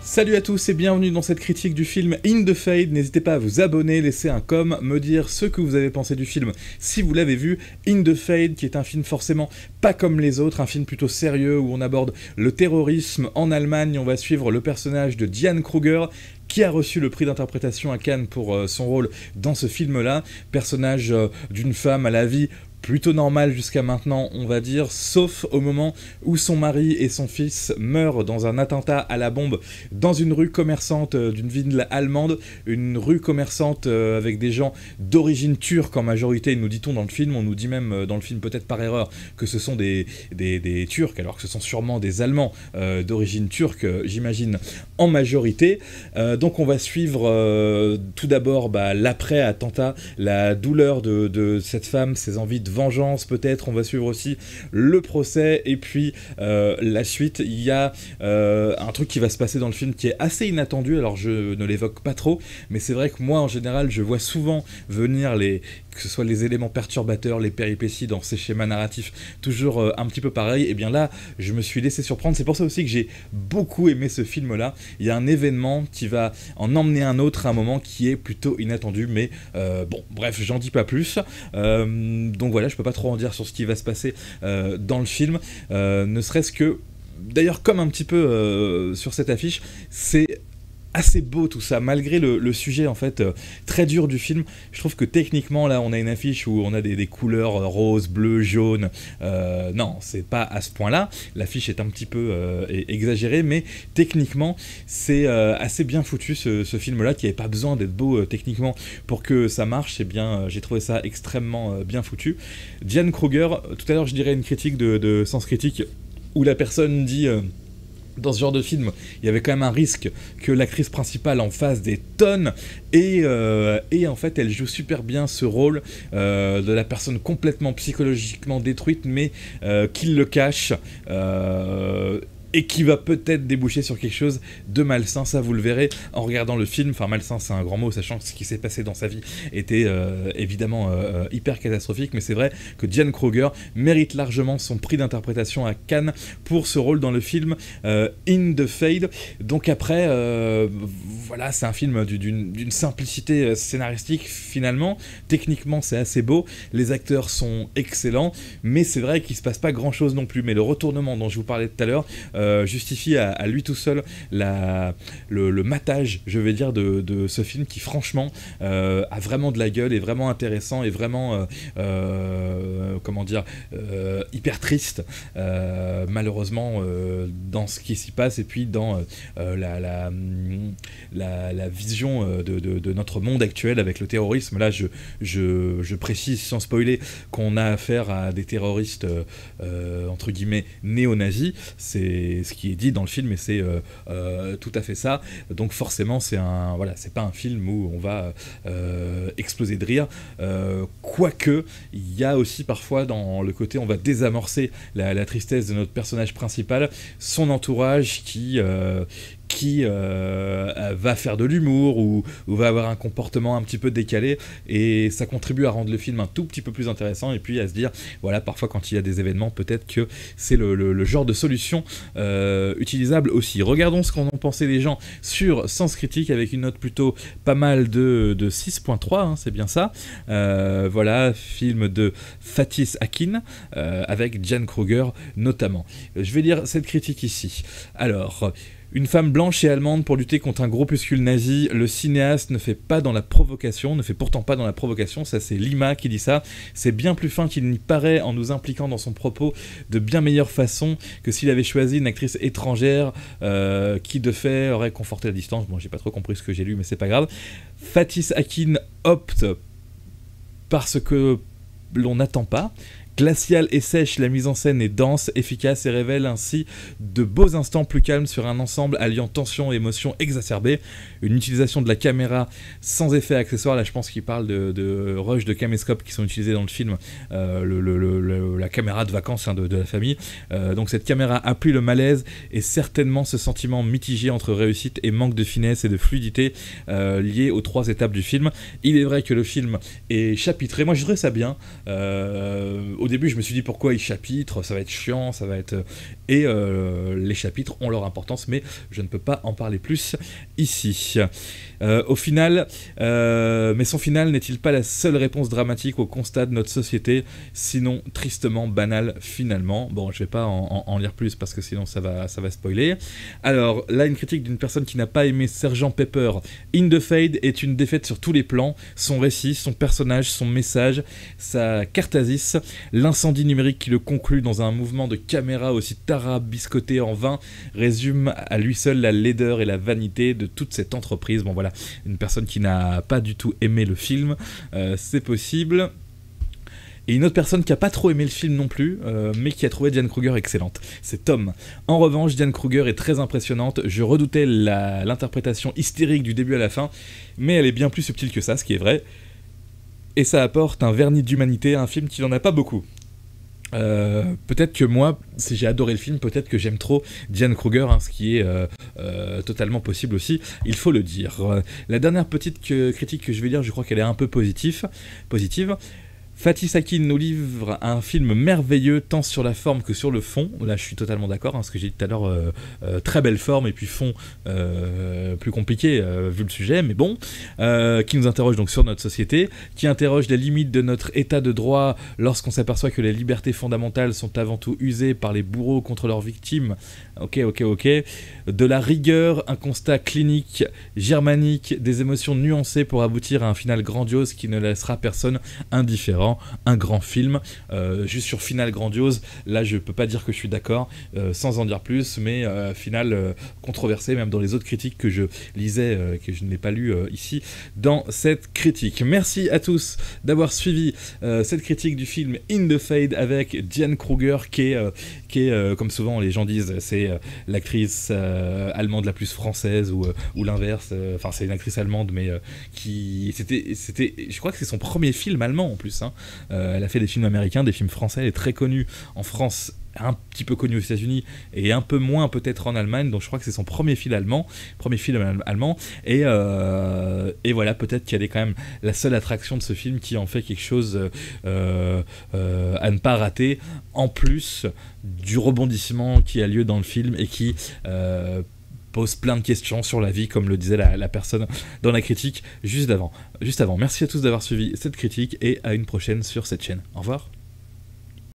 Salut à tous et bienvenue dans cette critique du film In the Fade. N'hésitez pas à vous abonner, laisser un com, me dire ce que vous avez pensé du film si vous l'avez vu. In the Fade, qui est un film forcément pas comme les autres, un film plutôt sérieux où on aborde le terrorisme en Allemagne. On va suivre le personnage de Diane Kruger, qui a reçu le prix d'interprétation à Cannes pour son rôle dans ce film-là. Personnage d'une femme à la vie plutôt normal jusqu'à maintenant, on va dire, sauf au moment où son mari et son fils meurent dans un attentat à la bombe dans une rue commerçante d'une ville allemande, une rue commerçante avec des gens d'origine turque en majorité, nous dit-on dans le film. On nous dit même dans le film, peut-être par erreur, que ce sont des Turcs, alors que ce sont sûrement des Allemands d'origine turque, j'imagine, en majorité. Donc on va suivre tout d'abord l'après-attentat, la douleur de cette femme, ses envies de vengeance peut-être. On va suivre aussi le procès et puis la suite. Il y a un truc qui va se passer dans le film qui est assez inattendu, alors je ne l'évoque pas trop, mais c'est vrai que moi en général je vois souvent venir que ce soit les éléments perturbateurs, les péripéties dans ces schémas narratifs toujours un petit peu pareil. Et bien là je me suis laissé surprendre. C'est pour ça aussi que j'ai beaucoup aimé ce film là. Il y a un événement qui va en emmener un autre à un moment qui est plutôt inattendu, mais bon bref, j'en dis pas plus. Donc voilà, je peux pas trop en dire sur ce qui va se passer dans le film, ne serait-ce que, d'ailleurs comme un petit peu sur cette affiche, c'est assez beau tout ça, malgré le sujet en fait très dur du film. Je trouve que techniquement là on a une affiche où on a des couleurs rose, bleu, jaune, non c'est pas à ce point là, l'affiche est un petit peu exagérée, mais techniquement c'est assez bien foutu ce film là, qui avait pas besoin d'être beau techniquement pour que ça marche. C'est bien, j'ai trouvé ça extrêmement bien foutu. Diane Kruger, tout à l'heure je dirais une critique de Sens Critique où la personne dit dans ce genre de film, il y avait quand même un risque que l'actrice principale en fasse des tonnes, et en fait elle joue super bien ce rôle de la personne complètement psychologiquement détruite, mais qui le cache, et qui va peut-être déboucher sur quelque chose de malsain. Ça vous le verrez en regardant le film. Enfin malsain c'est un grand mot, sachant que ce qui s'est passé dans sa vie était évidemment hyper catastrophique, mais c'est vrai que Diane Kruger mérite largement son prix d'interprétation à Cannes pour ce rôle dans le film In the Fade. Donc après voilà, c'est un film d'une simplicité scénaristique finalement. Techniquement c'est assez beau, les acteurs sont excellents, mais c'est vrai qu'il se passe pas grand chose non plus. Mais le retournement dont je vous parlais tout à l'heure justifie à lui tout seul le matage, je vais dire, de ce film qui franchement a vraiment de la gueule, est vraiment intéressant et vraiment comment dire, hyper triste malheureusement dans ce qui s'y passe, et puis dans la vision de notre monde actuel avec le terrorisme. Là je précise sans spoiler qu'on a affaire à des terroristes entre guillemets néo-nazis. C'est ce qui est dit dans le film, et c'est tout à fait ça. Donc forcément c'est pas un film où on va exploser de rire, quoique il y a aussi parfois dans le côté on va désamorcer la tristesse de notre personnage principal, son entourage qui va faire de l'humour ou va avoir un comportement un petit peu décalé, et ça contribue à rendre le film un tout petit peu plus intéressant, et puis à se dire voilà, parfois quand il y a des événements, peut-être que c'est le genre de solution utilisable aussi. Regardons ce qu'en ont pensé les gens sur Sens Critique, avec une note plutôt pas mal de 6.3, hein, c'est bien ça. Voilà, film de Fatih Akin avec Diane Kruger notamment. Je vais lire cette critique ici. Alors, une femme blanche et allemande pour lutter contre un groupuscule nazi, le cinéaste ne fait pourtant pas dans la provocation, ça c'est Lima qui dit ça. C'est bien plus fin qu'il n'y paraît en nous impliquant dans son propos de bien meilleure façon que s'il avait choisi une actrice étrangère qui de fait aurait conforté la distance. Bon, j'ai pas trop compris ce que j'ai lu, mais c'est pas grave. Fatih Akin opte parce que l'on n'attend pas. Glaciale et sèche, la mise en scène est dense, efficace et révèle ainsi de beaux instants plus calmes sur un ensemble alliant tension et émotion exacerbée. Une utilisation de la caméra sans effet accessoire, là je pense qu'il parle de rush de caméscope qui sont utilisés dans le film, la caméra de vacances de la famille. Donc cette caméra appuie le malaise et certainement ce sentiment mitigé entre réussite et manque de finesse et de fluidité lié aux 3 étapes du film. Il est vrai que le film est chapitré, moi je dirais ça bien, au début, je me suis dit pourquoi ils chapitrent, ça va être chiant, ça va être... Et les chapitres ont leur importance, mais je ne peux pas en parler plus ici. Au final, mais son final n'est-il pas la seule réponse dramatique au constat de notre société, sinon tristement banal finalement? Bon, je vais pas en lire plus parce que sinon ça va spoiler. Alors, là, une critique d'une personne qui n'a pas aimé Sergent Pepper. In the Fade est une défaite sur tous les plans. Son récit, son personnage, son message, sa catharsis, l'incendie numérique qui le conclut dans un mouvement de caméra aussi tarabiscoté en vain, résume à lui seul la laideur et la vanité de toute cette entreprise. Bon voilà, une personne qui n'a pas du tout aimé le film, c'est possible. Et une autre personne qui a pas trop aimé le film non plus, mais qui a trouvé Diane Kruger excellente. C'est Tom. En revanche, Diane Kruger est très impressionnante. Je redoutais l'interprétation hystérique du début à la fin, mais elle est bien plus subtile que ça, ce qui est vrai. Et ça apporte un vernis d'humanité à un film qui n'en a pas beaucoup. Peut-être que moi, si j'ai adoré le film, peut-être que j'aime trop Diane Kruger, ce qui est totalement possible aussi, il faut le dire. La dernière petite critique que je vais lire, je crois qu'elle est un peu positive. Fatih Akin nous livre un film merveilleux tant sur la forme que sur le fond. Là je suis totalement d'accord, ce que j'ai dit tout à l'heure, très belle forme et puis fond plus compliqué vu le sujet, mais bon, qui nous interroge donc sur notre société, qui interroge les limites de notre état de droit lorsqu'on s'aperçoit que les libertés fondamentales sont avant tout usées par les bourreaux contre leurs victimes. Ok. De la rigueur, un constat clinique, germanique, des émotions nuancées pour aboutir à un final grandiose qui ne laissera personne indifférent. Un grand film, juste sur final grandiose, là je peux pas dire que je suis d'accord, sans en dire plus, mais final controversé, même dans les autres critiques que je lisais, que je n'ai pas lu ici, dans cette critique. Merci à tous d'avoir suivi cette critique du film In the Fade avec Diane Kruger, qui est comme souvent les gens disent, c'est l'actrice allemande la plus française, ou l'inverse, enfin c'est une actrice allemande, mais c'était, je crois que c'est son premier film allemand en plus, elle a fait des films américains, des films français, elle est très connue en France, un petit peu connue aux États-Unis et un peu moins peut-être en Allemagne, donc je crois que c'est son premier film allemand, et voilà, peut-être qu'elle est quand même la seule attraction de ce film qui en fait quelque chose à ne pas rater, en plus du rebondissement qui a lieu dans le film et qui pose plein de questions sur la vie, comme le disait la personne dans la critique juste avant. Merci à tous d'avoir suivi cette critique et à une prochaine sur cette chaîne. Au revoir.